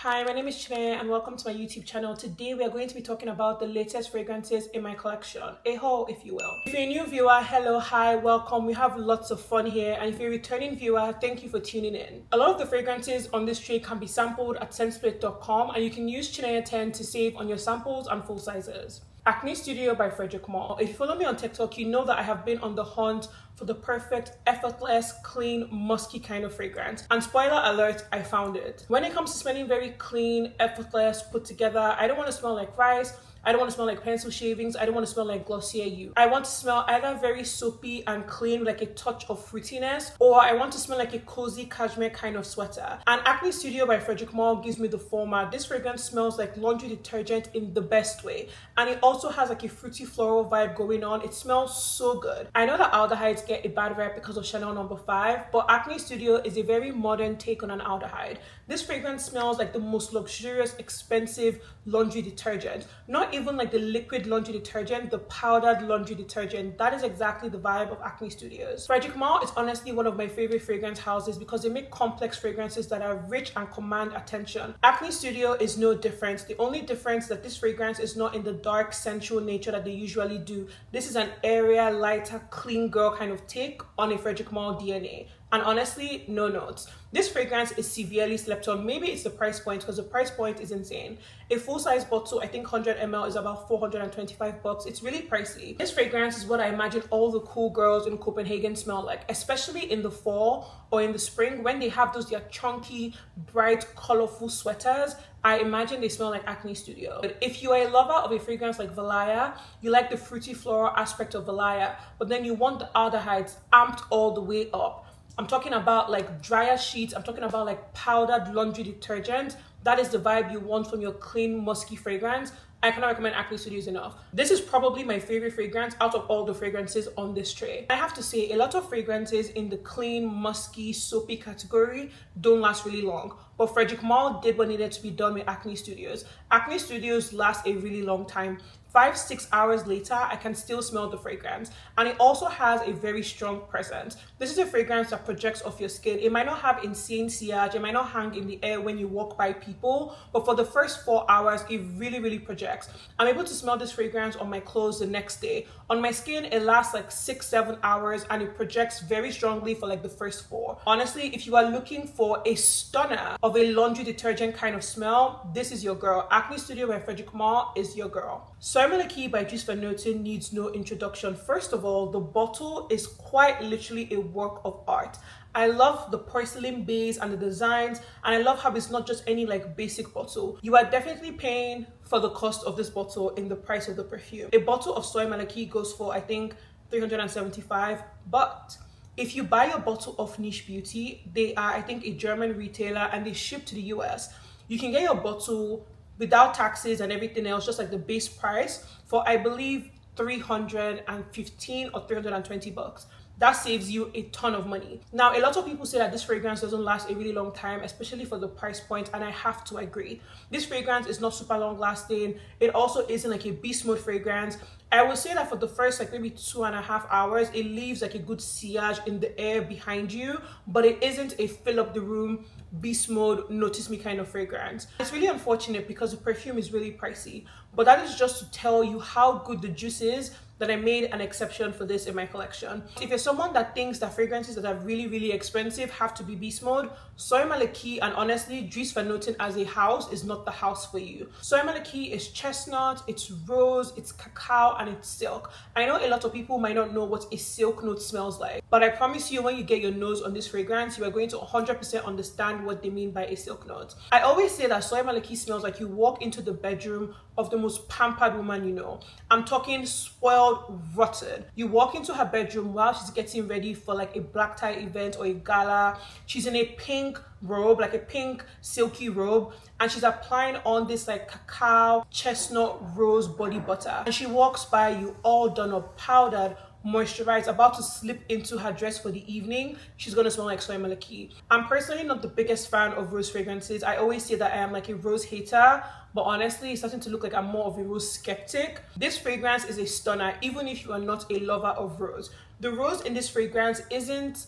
Hi, my name is Chineye and welcome to my YouTube channel. Today we are going to be talking about the latest fragrances in my collection, a haul if you will. If you're a new viewer, hello, hi, welcome. We have lots of fun here, and if you're a returning viewer, thank you for tuning in. A lot of the fragrances on this tray can be sampled at Scentsplit.com, and you can use Chineye 10 to save on your samples and full sizes. Acne Studio by Gourmand. If you follow me on TikTok, you know that I have been on the hunt for the perfect, effortless, clean, musky kind of fragrance. And spoiler alert, I found it. When it comes to smelling very clean, effortless, put together, I don't want to smell like rice. I don't want to smell like pencil shavings. I don't want to smell like Glossier You. I want to smell either very soapy and clean, like a touch of fruitiness, or I want to smell like a cozy cashmere kind of sweater. And Acne Studio by Gourmand gives me the former. This fragrance smells like laundry detergent in the best way. And it also has like a fruity floral vibe going on. It smells so good. I know that aldehydes get a bad rep because of Chanel No. 5, but Acne Studio is a very modern take on an aldehyde. This fragrance smells like the most luxurious, expensive laundry detergent. Not even like the liquid laundry detergent, the powdered laundry detergent. That is exactly the vibe of Acne Studios. Gourmand is honestly one of my favorite fragrance houses because they make complex fragrances that are rich and command attention. Acne Studio is no different. The only difference is that this fragrance is not in the dark, sensual nature that they usually do. This is an airier, lighter, clean girl kind of take on a Gourmand DNA. And honestly, no notes. This fragrance is severely slept on. Maybe it's the price point because the price point is insane. A full-size bottle, I think 100 ml is about 425 bucks. It's really pricey. This fragrance is what I imagine all the cool girls in Copenhagen smell like, especially in the fall or in the spring when they have those chunky, bright, colorful sweaters. I imagine they smell like Acne Studio. But if you are a lover of a fragrance like Valaya, you like the fruity floral aspect of Valaya, but then you want the aldehydes amped all the way up. I'm talking about like dryer sheets. I'm talking about like powdered laundry detergent. That is the vibe you want from your clean, musky fragrance. I cannot recommend Acne Studios enough. This is probably my favorite fragrance out of all the fragrances on this tray. I have to say, a lot of fragrances in the clean, musky, soapy category don't last really long. But Gourmand did what needed to be done with Acne Studios. Acne Studios last a really long time. 5-6 hours later, I can still smell the fragrance. And it also has a very strong presence. This is a fragrance that projects off your skin. It might not have insane sillage, it might not hang in the air when you walk by people, but for the first 4 hours, it really, really projects. I'm able to smell this fragrance on my clothes the next day. On my skin, it lasts like 6-7 hours and it projects very strongly for like the first 4. Honestly, if you are looking for a stunner of a laundry detergent kind of smell, this is your girl. Acne Studio by Gourmand is your girl. Soy Malaki by Dries Van Noten needs no introduction. First of all, the bottle is quite literally a work of art. I love the porcelain base and the designs, and I love how it's not just any like basic bottle. You are definitely paying for the cost of this bottle in the price of the perfume. A bottle of Soy Malaki goes for, I think, 375, but if you buy a bottle of Niche Beauty, they are, I think, a German retailer and they ship to the US. You can get your bottle without taxes and everything else, just like the base price, for I believe 315 or 320 bucks. That saves you a ton of money. Now, a lot of people say that this fragrance doesn't last a really long time, especially for the price point, and I have to agree. This fragrance is not super long lasting. It also isn't like a beast mode fragrance. I would say that for the first like maybe 2.5 hours, it leaves like a good sillage in the air behind you, but it isn't a fill up the room, beast mode, notice me kind of fragrance. It's really unfortunate because the perfume is really pricey, but that is just to tell you how good the juice is that I made an exception for this in my collection. If you're someone that thinks that fragrances that are really, really expensive have to be beast mode, Soy Malaki and honestly, Dries Van Noten as a house is not the house for you. Soy Malaki is chestnut, it's rose, it's cacao, and it's silk. I know a lot of people might not know what a silk note smells like, but I promise you when you get your nose on this fragrance, you are going to 100% understand what they mean by a silk note. I always say that Soy Malaki smells like you walk into the bedroom of the most pampered woman you know. I'm talking spoiled, rotten. You walk into her bedroom while she's getting ready for like a black tie event or a gala. She's in a pink robe, like a pink silky robe, and she's applying on this like cacao, chestnut, rose body butter. And she walks by you all done up, powdered, moisturized, about to slip into her dress for the evening. She's gonna smell like Soy Malaki. I'm personally not the biggest fan of rose fragrances. I always say that I am like a rose hater, but honestly, it's starting to look like I'm more of a rose skeptic. This fragrance is a stunner, even if you are not a lover of rose. The rose in this fragrance isn't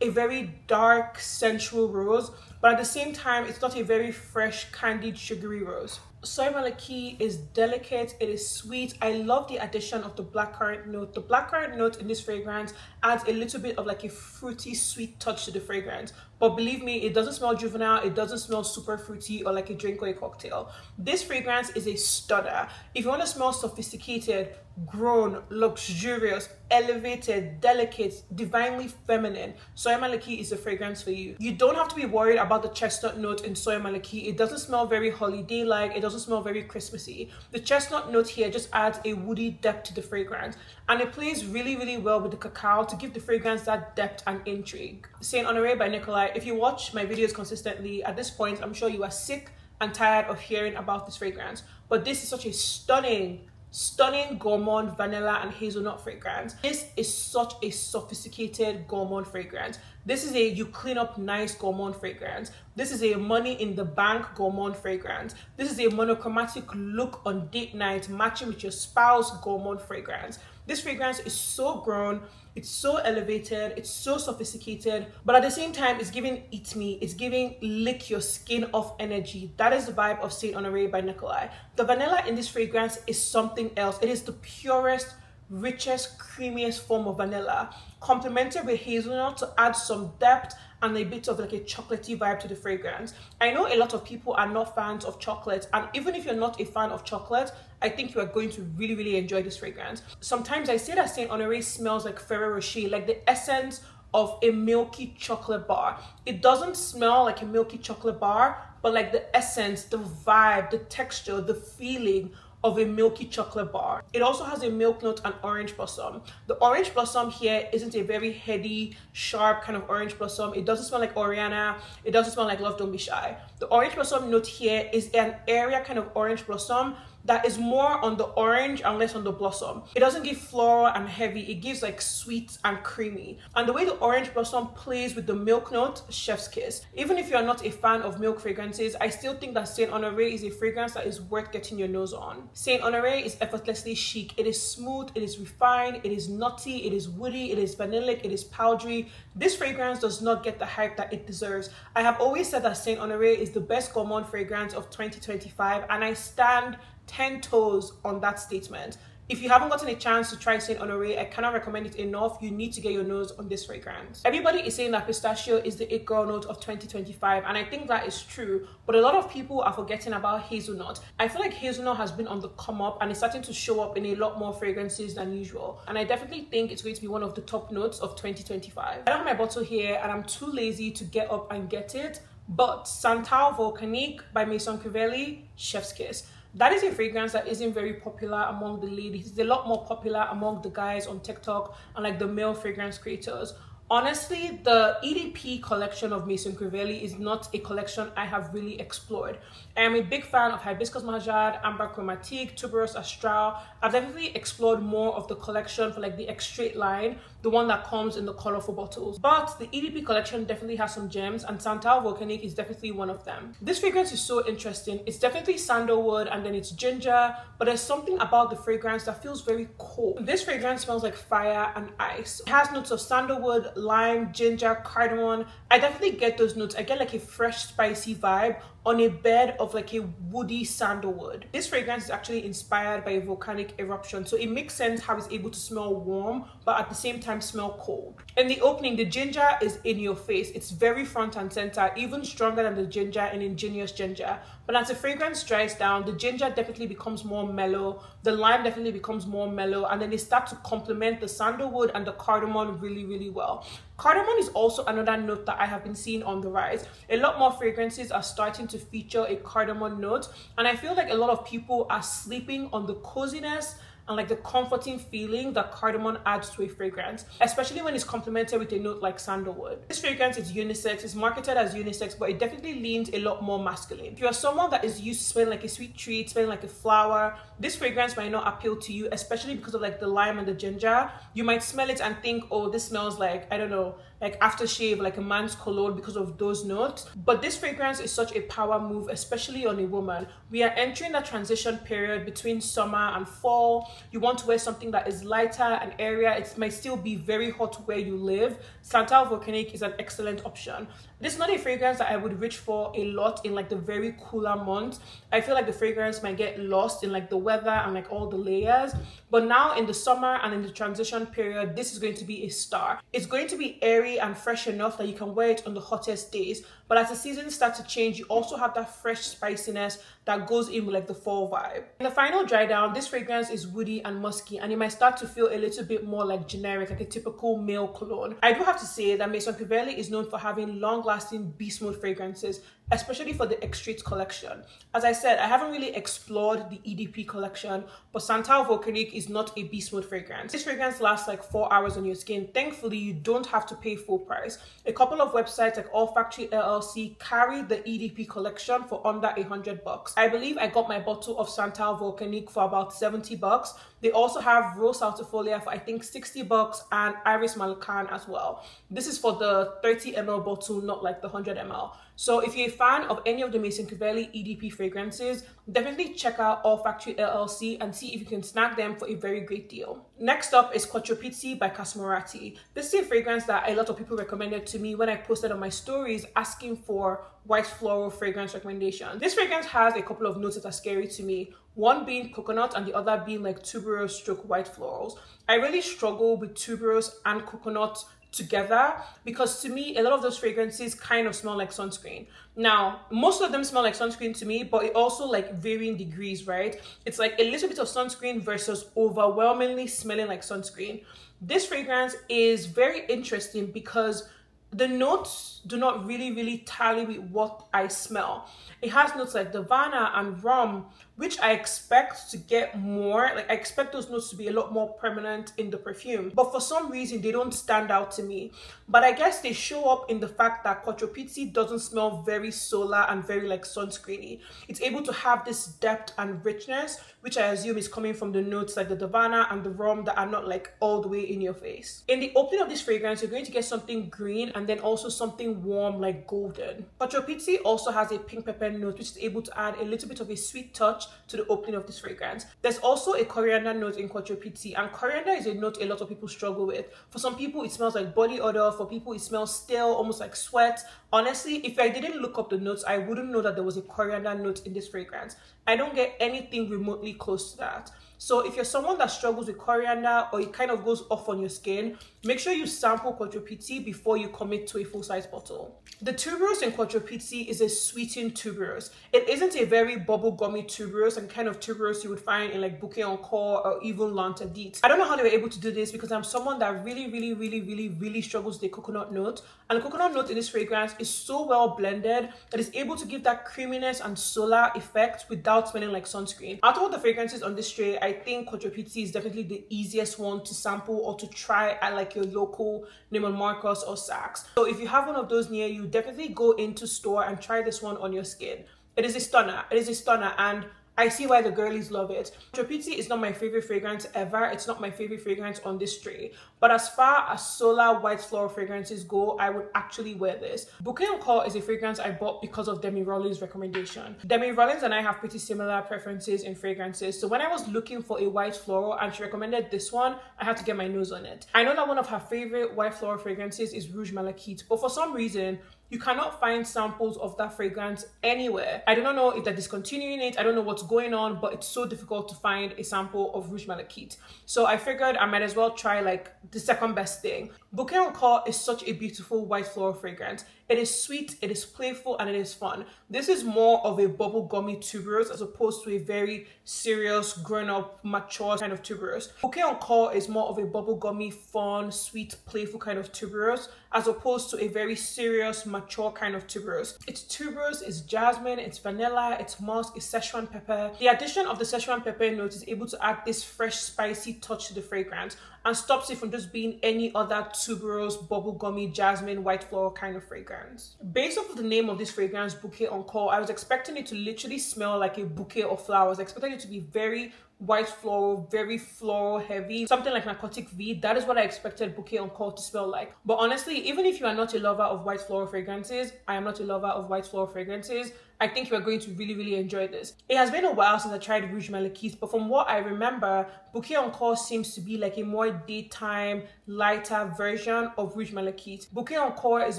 a very dark, sensual rose, but at the same time, it's not a very fresh, candied, sugary rose. Soy Malaki is delicate, it is sweet. I love the addition of the blackcurrant note. The blackcurrant note in this fragrance adds a little bit of like a fruity, sweet touch to the fragrance. But believe me, it doesn't smell juvenile, it doesn't smell super fruity or like a drink or a cocktail. This fragrance is a stunner. If you want to smell sophisticated, grown, luxurious, elevated, delicate, divinely feminine, Soy Malaki is the fragrance for you. You don't have to be worried about the chestnut note in Soy Malaki. It doesn't smell very holiday-like, it doesn't smell very Christmassy. The chestnut note here just adds a woody depth to the fragrance, and it plays really, really well with the cacao to give the fragrance that depth and intrigue. Saint Honoré by Nicolai. If you watch my videos consistently, at this point, I'm sure you are sick and tired of hearing about this fragrance, but this is such a stunning gourmand vanilla and hazelnut fragrance. This is such a sophisticated gourmand fragrance. This is a you clean up nice gourmand fragrance. This is a money in the bank gourmand fragrance. This is a monochromatic look on date night matching with your spouse gourmand fragrance. This fragrance is so grown, it's so elevated, it's so sophisticated, but at the same time, it's giving eat me, it's giving lick your skin off energy. That is the vibe of Saint Honoré by Nicolai. The vanilla in this fragrance is something else. It is the purest, richest, creamiest form of vanilla, complemented with hazelnut to add some depth and a bit of like a chocolatey vibe to the fragrance. I know a lot of people are not fans of chocolate, and even if you're not a fan of chocolate, I think you are going to really, really enjoy this fragrance. Sometimes I say that Saint Honoré smells like Ferrero Rocher, like the essence of a milky chocolate bar. It doesn't smell like a milky chocolate bar, but like the essence, the vibe, the texture, the feeling of a milky chocolate bar. It also has a milk note and orange blossom. The orange blossom here isn't a very heady, sharp kind of orange blossom. It doesn't smell like Oriana. It doesn't smell like Love Don't Be Shy. The orange blossom note here is an area kind of orange blossom that is more on the orange and less on the blossom. It doesn't give floral and heavy, it gives like sweet and creamy. And the way the orange blossom plays with the milk note, chef's kiss. Even if you're not a fan of milk fragrances, I still think that Saint Honoré is a fragrance that is worth getting your nose on. Saint Honoré is effortlessly chic. It is smooth, it is refined, it is nutty, it is woody, it is vanillic, it is powdery. This fragrance does not get the hype that it deserves. I have always said that Saint Honoré is the best gourmand fragrance of 2025, and I stand 10 toes on that statement. If you haven't gotten a chance to try Saint Honoré, I cannot recommend it enough. You need to get your nose on this fragrance. Everybody is saying that pistachio is the it girl note of 2025, and I think that is true, but a lot of people are forgetting about hazelnut. I feel like hazelnut has been on the come up and it's starting to show up in a lot more fragrances than usual, and I definitely think it's going to be one of the top notes of 2025. I don't have my bottle here and I'm too lazy to get up and get it, but Santal Volcanique by Maison Crivelli, chef's kiss. That is a fragrance that isn't very popular among the ladies. It's a lot more popular among the guys on TikTok and like the male fragrance creators. Honestly, the EDP collection of Maison Crivelli is not a collection I have really explored. I am a big fan of Hibiscus Mahjad, Amber Chromatique, Tuberose Astral. I've definitely explored more of the collection for like the Extrait line, the one that comes in the colorful bottles. But the EDP collection definitely has some gems, and Santal Volcanique is definitely one of them. This fragrance is so interesting. It's definitely sandalwood and then it's ginger, but there's something about the fragrance that feels very cold. This fragrance smells like fire and ice. It has notes of sandalwood, lime, ginger, cardamom. I definitely get those notes. I get like a fresh, spicy vibe on a bed of like a woody sandalwood. This fragrance is actually inspired by a volcanic eruption, so it makes sense how it's able to smell warm but at the same time smell cold. In the opening, the ginger is in your face. It's very front and center, even stronger than the ginger in Ingenious Ginger. But as the fragrance dries down, the ginger definitely becomes more mellow, the lime definitely becomes more mellow, and then they start to complement the sandalwood and the cardamom really, really well. Cardamom is also another note that I have been seeing on the rise. A lot more fragrances are starting to feature a cardamom note, and I feel like a lot of people are sleeping on the coziness and like the comforting feeling that cardamom adds to a fragrance, especially when it's complemented with a note like sandalwood. This fragrance is unisex, it's marketed as unisex, but it definitely leans a lot more masculine. If you're someone that is used to smelling like a sweet treat, smelling like a flower, this fragrance might not appeal to you, especially because of like the lime and the ginger. You might smell it and think, oh, this smells like, I don't know, like aftershave, like a man's cologne because of those notes. But this fragrance is such a power move, especially on a woman. We are entering that transition period between summer and fall. You want to wear something that is lighter and airier. It might still be very hot where you live. Santal Volcanic is an excellent option. This is not a fragrance that I would reach for a lot in like the very cooler months. I feel like the fragrance might get lost in like the weather and like all the layers. But now in the summer and in the transition period, this is going to be a star. It's going to be airy and fresh enough that you can wear it on the hottest days. But as the seasons start to change, you also have that fresh spiciness that goes in with like the fall vibe. In the final dry down, this fragrance is woody and musky, and you might start to feel a little bit more like generic, like a typical male cologne. I do have to say that Maison Crivelli is known for having long-lasting beast mode fragrances, especially for the Extrait collection. As I said, I haven't really explored the EDP collection, but Santal Volcanic is not a beast mode fragrance. This fragrance lasts like 4 hours on your skin. Thankfully, you don't have to pay full price. A couple of websites like All Factory LLC carry the EDP collection for under $100. I believe I got my bottle of Santal Volcanic for about $70. They also have Rose Altifolia for I think $60 and Iris Malacan as well. This is for the 30 ml bottle, not like the 100 ml. So if you're a fan of any of the Maison Crivelli EDP fragrances, definitely check out All Factory LLC and see if you can snag them for a very great deal. Next up is Quattro Pizzi by Casmorati. This is a fragrance that a lot of people recommended to me when I posted on my stories asking for white floral fragrance recommendations. This fragrance has a couple of notes that are scary to me. One being coconut and the other being like tuberose stroke white florals. I really struggle with tuberose and coconut together because to me a lot of those fragrances kind of smell like sunscreen. Now most of them smell like sunscreen to me, but it also like varying degrees, right? It's like a little bit of sunscreen versus overwhelmingly smelling like sunscreen. This fragrance is very interesting because the notes do not really tally with what I smell. It has notes like Davana and rum, which I expect to get more. Like I expect those notes to be a lot more prominent in the perfume, but for some reason they don't stand out to me. But I guess they show up in the fact that Quattro Pizzi doesn't smell very solar and very like sunscreeny. It's able to have this depth and richness, which I assume is coming from the notes like the Davana and the rum that are not like all the way in your face. In the opening of this fragrance, you're going to get something green and then also something warm like golden. Quattro Pizzi also has a pink pepper note, which is able to add a little bit of a sweet touch to the opening of this fragrance. There's also a coriander note in Quattro Pizzi, and coriander is a note a lot of people struggle with. For some people it smells like body odor, for people it smells stale, almost like sweat. Honestly, if I didn't look up the notes, I wouldn't know that there was a coriander note in this fragrance. I don't get anything remotely close to that. So if you're someone that struggles with coriander or it kind of goes off on your skin, make sure you sample Quattro Pizzi before you commit to a full-size bottle. The tuberose in Quattro Pizzi is a sweetened tuberose. It isn't a very bubblegummy tuberose and kind of tuberose you would find in like Bouquet Encore or even L'Interdit. I don't know how they were able to do this because I'm someone that really struggles with the coconut note. And the coconut note in this fragrance is so well blended that it's able to give that creaminess and solar effect without smelling like sunscreen. Out of all the fragrances on this tray, I think Quattro Pizzi is definitely the easiest one to sample or to try at like your local Neiman Marcus or Saks. So if you have one of those near you, definitely go into store and try this one on your skin. It is a stunner. It is a stunner, and I see why the girlies love it. Quattro Pizzi is not my favorite fragrance ever. It's not my favorite fragrance on this tray. But as far as solar white floral fragrances go, I would actually wear this. Bouquet Encore is a fragrance I bought because of Demi Rollins' recommendation. Demi Rollins and I have pretty similar preferences in fragrances. So when I was looking for a white floral and she recommended this one, I had to get my nose on it. I know that one of her favorite white floral fragrances is Rouge Malachite, but for some reason, you cannot find samples of that fragrance anywhere. I do not know if they're discontinuing it. I don't know what's going on, but it's so difficult to find a sample of Rouge Malachite. So I figured I might as well try like the second best thing. Bouquet Encore is such a beautiful white floral fragrance. It is sweet, it is playful, and it is fun. This is more of a bubblegummy tuberose as opposed to a very serious, grown-up, mature kind of tuberose. Bouquet Encore is more of a bubblegummy, fun, sweet, playful kind of tuberose as opposed to a very serious, mature kind of tuberose. It's tuberose, it's jasmine, it's vanilla, it's musk, it's Szechuan pepper. The addition of the Szechuan pepper note is able to add this fresh, spicy touch to the fragrance. and stops it from just being any other tuberose, bubblegummy, jasmine, white floral kind of fragrance. Based off of the name of this fragrance, Bouquet Encore, I was expecting it to literally smell like a bouquet of flowers. I expected it to be very white floral, very floral heavy, something like Narcotic V. That is what I expected Bouquet Encore to smell like. But honestly, even if you are not a lover of white floral fragrances, I am not a lover of white floral fragrances, I think you are going to really enjoy this. It has been a while since I tried Rouge Malakith, but from what I remember, Bouquet Encore seems to be like a more daytime, lighter version of Rouge Malakith. Bouquet Encore is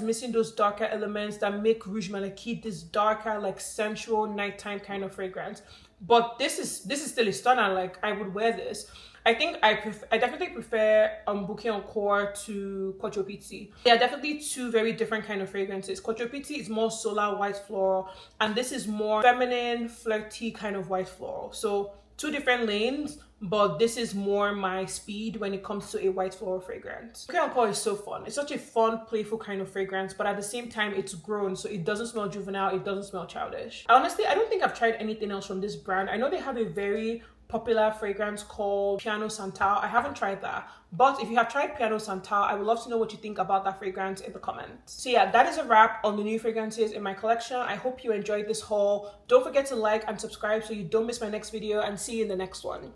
missing those darker elements that make Rouge Malakith this darker, like sensual, nighttime kind of fragrance. But this is still a stunner. Like, I would wear this. I think I definitely prefer Bouquet Encore to Quattro Pizzi. They are definitely two very different kind of fragrances. Quattro Pizzi is more solar white floral, and this is more feminine, flirty kind of white floral. So two different lanes, but this is more my speed when it comes to a white floral fragrance. Bouquet Encore is so fun. It's such a fun, playful kind of fragrance, but at the same time, it's grown, so it doesn't smell juvenile, it doesn't smell childish. Honestly, I don't think I've tried anything else from this brand. I know they have a very popular fragrance called Piano Santal. I haven't tried that, but if you have tried Piano Santal, I would love to know what you think about that fragrance in the comments. So yeah, that is a wrap on the new fragrances in my collection. I hope you enjoyed this haul. Don't forget to like and subscribe so you don't miss my next video, and see you in the next one.